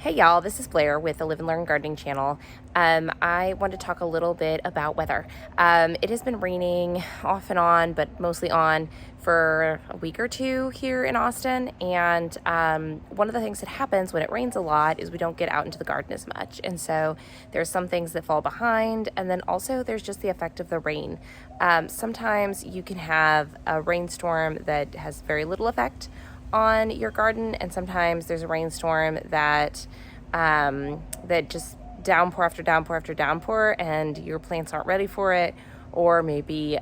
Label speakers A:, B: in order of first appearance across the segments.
A: Hey y'all, this is Blair with the Live and Learn Gardening channel. I want to talk a little bit about weather. It has been raining off and on, but mostly on for a week or two here in Austin. And one of the things that happens when it rains a lot is we don't get out into the garden as much. And so there's some things that fall behind. And then also there's just the effect of the rain. Sometimes you can have a rainstorm that has very little effect on your garden, and sometimes there's a rainstorm that just downpour after downpour after downpour, and your plants aren't ready for it, or maybe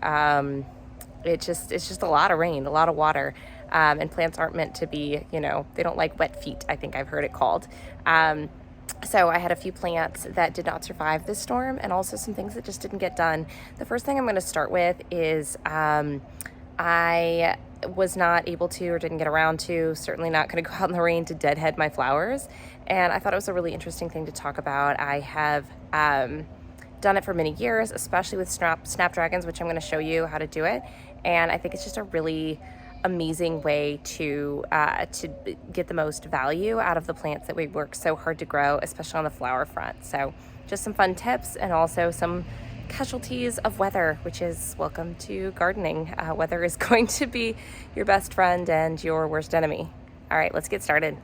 A: it's just a lot of rain, a lot of water, and plants aren't meant to be, they don't like wet feet, I think I've heard it called. So I had a few plants that did not survive this storm, and also some things that just didn't get done. The first thing I'm going to start with is I was not able to, or didn't get around to, certainly not going to go out in the rain to deadhead my flowers. And I thought it was a really interesting thing to talk about. I have done it for many years, especially with snapdragons, which I'm going to show you how to do it. And I think it's just a really amazing way to get the most value out of the plants that we work so hard to grow, especially on the flower front. So just some fun tips, and also some casualties of weather, which is welcome to gardening. Weather is going to be your best friend and your worst enemy. All right, let's get started.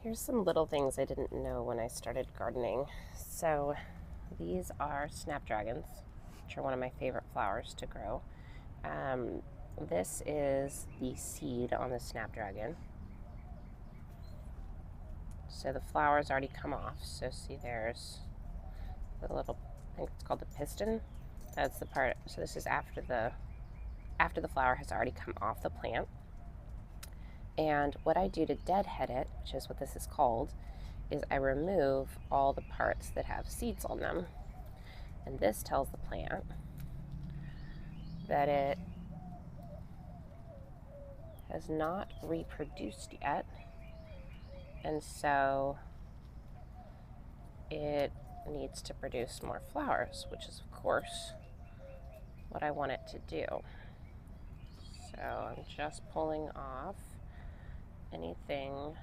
A: Here's some little things I didn't know when I started gardening. So these are snapdragons, which are one of my favorite flowers to grow. This is the seed on the snapdragon. So the flowers already come off. So see, there's the little, I think it's called the piston. That's the part. So this is after the flower has already come off the plant. And what I do to deadhead it, which is what this is called, is I remove all the parts that have seeds on them. And this tells the plant that it has not reproduced yet, and so it needs to produce more flowers, which is of course what I want it to do. So I'm just pulling off anything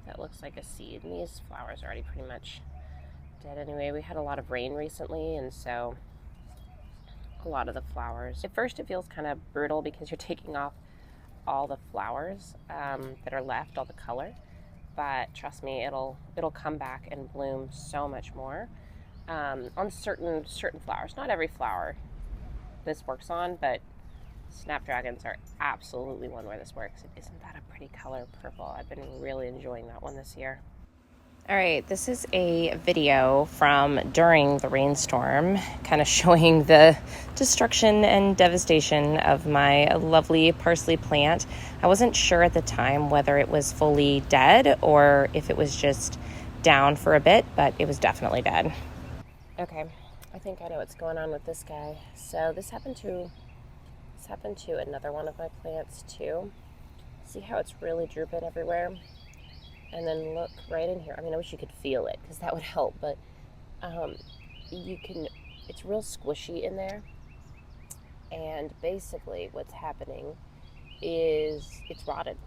A: that looks like a seed, and these flowers are already pretty much dead anyway. We had a lot of rain recently, and so a lot of the flowers, at first it feels kind of brutal because you're taking off all the flowers that are left, all the color, but trust me, it'll come back and bloom so much more on certain flowers. Not every flower this works on, but snapdragons are absolutely one where this works. Isn't that a pretty color, purple? I've been really enjoying that one this year. All right, this is a video from during the rainstorm, kind of showing the destruction and devastation of my lovely parsley plant. I wasn't sure at the time whether it was fully dead or if it was just down for a bit, but it was definitely dead. Okay, I think I know what's going on with this guy. So this happened to another one of my plants too. See how it's really drooping everywhere? And then look right in here. I mean, I wish you could feel it because that would help, but it's real squishy in there. And basically what's happening is it's rotted.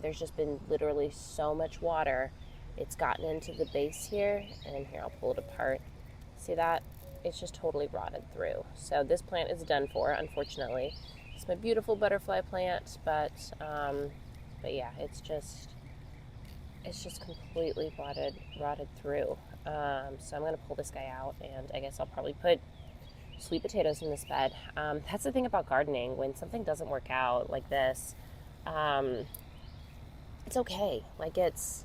A: There's just been literally so much water. It's gotten into the base here, and here, I'll pull it apart. See that? It's just totally rotted through. So this plant is done for, unfortunately. It's my beautiful butterfly plant, but yeah, it's just completely rotted through. So I'm going to pull this guy out, and I guess I'll probably put sweet potatoes in this bed. That's the thing about gardening. When something doesn't work out like this, it's okay. Like, it's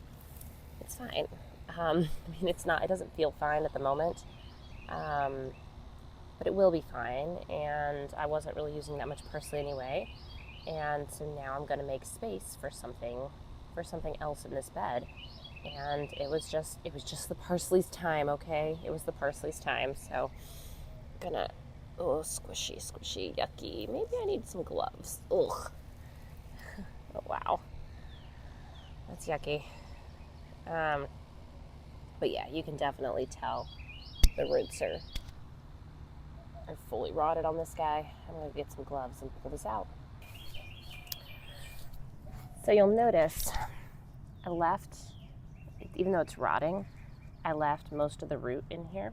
A: fine. I mean, it doesn't feel fine at the moment, but it will be fine. And I wasn't really using that much parsley anyway. And so now I'm going to make space for something else in this bed, and it was just the parsley's time. Okay, it was the parsley's time. So gonna, squishy, yucky. Maybe I need some gloves. Ugh. Oh wow, that's yucky. But yeah, you can definitely tell the roots are fully rotted on this guy. I'm gonna get some gloves and pull this out. So you'll notice I left even though it's rotting, I left most of the root in here.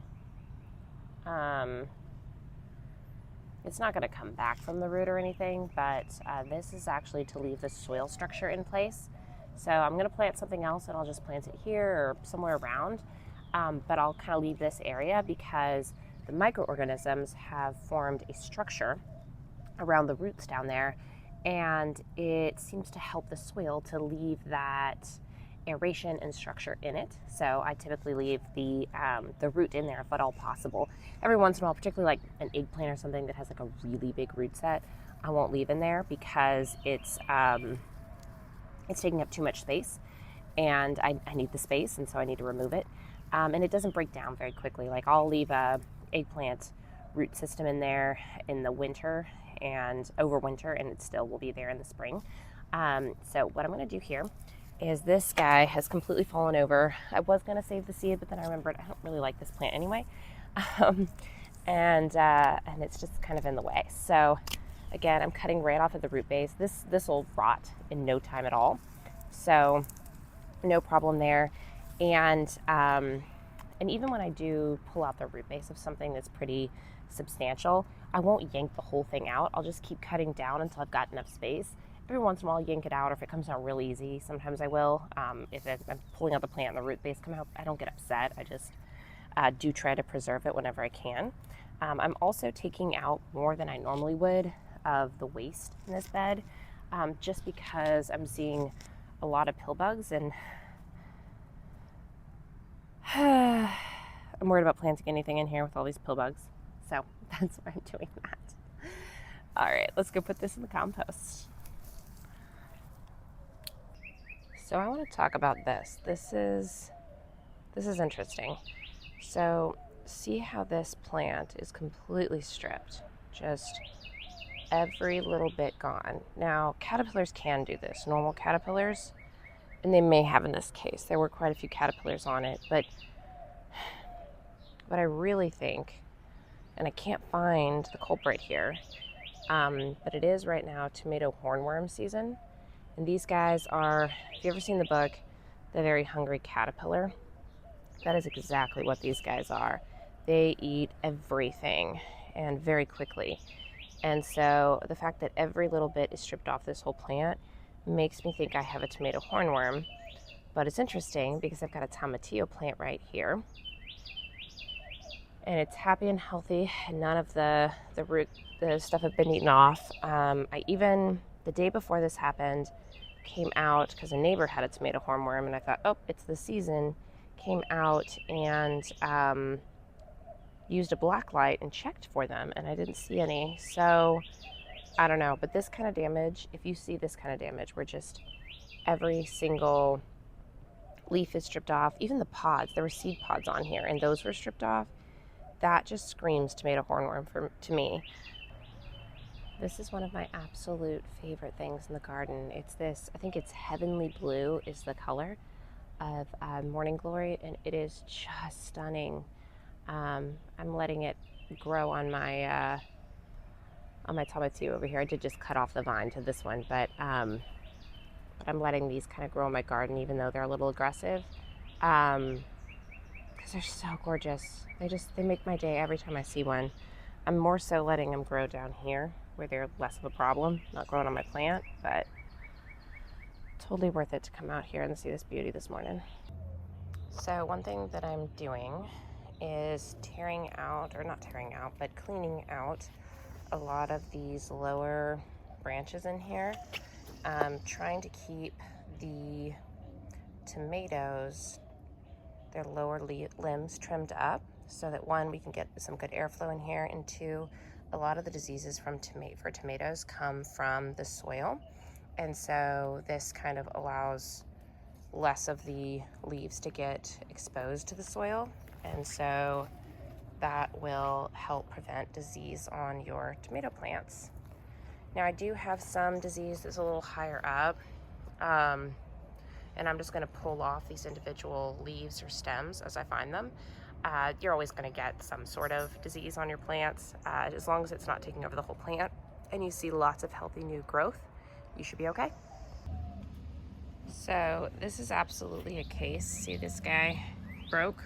A: It's not going to come back from the root or anything, but this is actually to leave the soil structure in place. So I'm going to plant something else, and I'll just plant it here or somewhere around. But I'll kind of leave this area because the microorganisms have formed a structure around the roots down there, and it seems to help the soil to leave that aeration and structure in it. So I typically leave the root in there if at all possible. Every once in a while, particularly like an eggplant or something that has like a really big root set, I won't leave in there because it's taking up too much space, and I need the space, and so I need to remove it. And it doesn't break down very quickly. Like I'll leave a eggplant root system in there in the winter and overwinter, and it still will be there in the spring. So what I'm going to do here is this guy has completely fallen over. I was going to save the seed, but then I remembered I don't really like this plant anyway. And it's just kind of in the way. So again, I'm cutting right off of the root base. This will rot in no time at all. So no problem there. And even when I do pull out the root base of something that's pretty substantial, I won't yank the whole thing out. I'll just keep cutting down until I've got enough space. Every once in a while I'll yank it out, or if it comes out real easy, sometimes I will. If I'm pulling out the plant and the root base come out, I don't get upset. I just do try to preserve it whenever I can. I'm also taking out more than I normally would of the waste in this bed, just because I'm seeing a lot of pill bugs, and I'm worried about planting anything in here with all these pill bugs. So that's why I'm doing that. All right, let's go put this in the compost. So I want to talk about this. This is interesting. So see how this plant is completely stripped, just every little bit gone. Now caterpillars can do this, normal caterpillars, and they may have in this case. There were quite a few caterpillars on it, but I really think, and I can't find the culprit here, but it is right now tomato hornworm season. And these guys are, if you've ever seen the book, The Very Hungry Caterpillar, that is exactly what these guys are. They eat everything, and very quickly. And so the fact that every little bit is stripped off this whole plant makes me think I have a tomato hornworm. But it's interesting because I've got a tomatillo plant right here, and it's happy and healthy, and none of the stuff have been eaten off. I even, the day before this happened, came out because a neighbor had a tomato hornworm, and I thought, oh, it's the season. Came out and used a black light and checked for them, and I didn't see any. So I don't know, but this kind of damage, if you see this kind of damage where just every single leaf is stripped off, even the pods, there were seed pods on here, and those were stripped off, that just screams tomato hornworm to me. This is one of my absolute favorite things in the garden. It's this, I think it's heavenly blue is the color of morning glory, and it is just stunning. I'm letting it grow on my tomatillo over here. I did just cut off the vine to this one, but I'm letting these kind of grow in my garden, even though they're a little aggressive, because they're so gorgeous. They make my day every time I see one. I'm more so letting them grow down here where they're less of a problem, not growing on my plant, but totally worth it to come out here and see this beauty this morning. So one thing that I'm doing is cleaning out a lot of these lower branches in here. Trying to keep the tomatoes, their lower limbs trimmed up, so that one, we can get some good airflow in here, and two, a lot of the diseases for tomatoes come from the soil, and so this kind of allows less of the leaves to get exposed to the soil, and so that will help prevent disease on your tomato plants. Now I do have some disease that's a little higher up, and I'm just going to pull off these individual leaves or stems as I find them. You're always going to get some sort of disease on your plants, as long as it's not taking over the whole plant and you see lots of healthy new growth, you should be okay. So this is absolutely a case. See, this guy broke.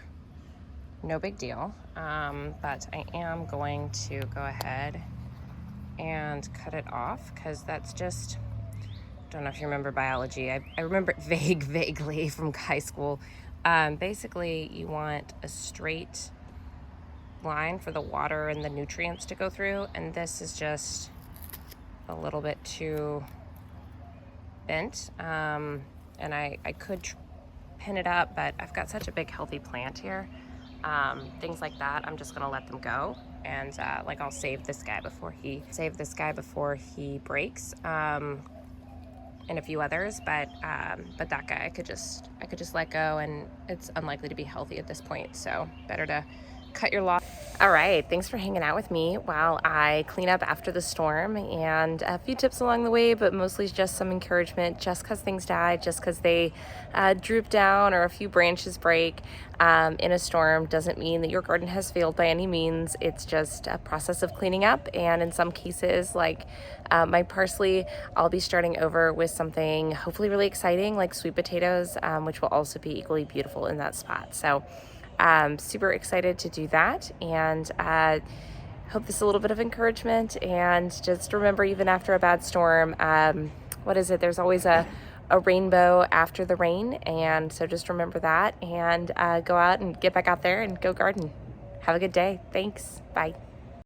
A: No big deal. But I am going to go ahead and cut it off because that's just, don't know if you remember biology. I remember it vaguely from high school. Basically, you want a straight line for the water and the nutrients to go through, and this is just a little bit too bent. And I could pin it up, but I've got such a big healthy plant here. Things like that, I'm just gonna let them go, and like I'll save this guy before he breaks, and a few others, but that guy I could just let go, and it's unlikely to be healthy at this point, so better to cut your loss. All right, thanks for hanging out with me while I clean up after the storm, and a few tips along the way, but mostly just some encouragement. Just because things die, just because they droop down or a few branches break in a storm doesn't mean that your garden has failed by any means. It's just a process of cleaning up, and in some cases, like my parsley, I'll be starting over with something hopefully really exciting like sweet potatoes, which will also be equally beautiful in that spot. So super excited to do that, and hope this is a little bit of encouragement. And just remember, even after a bad storm, what is it? There's always a rainbow after the rain. And so just remember that, and go out and get back out there and go garden. Have a good day. Thanks. Bye.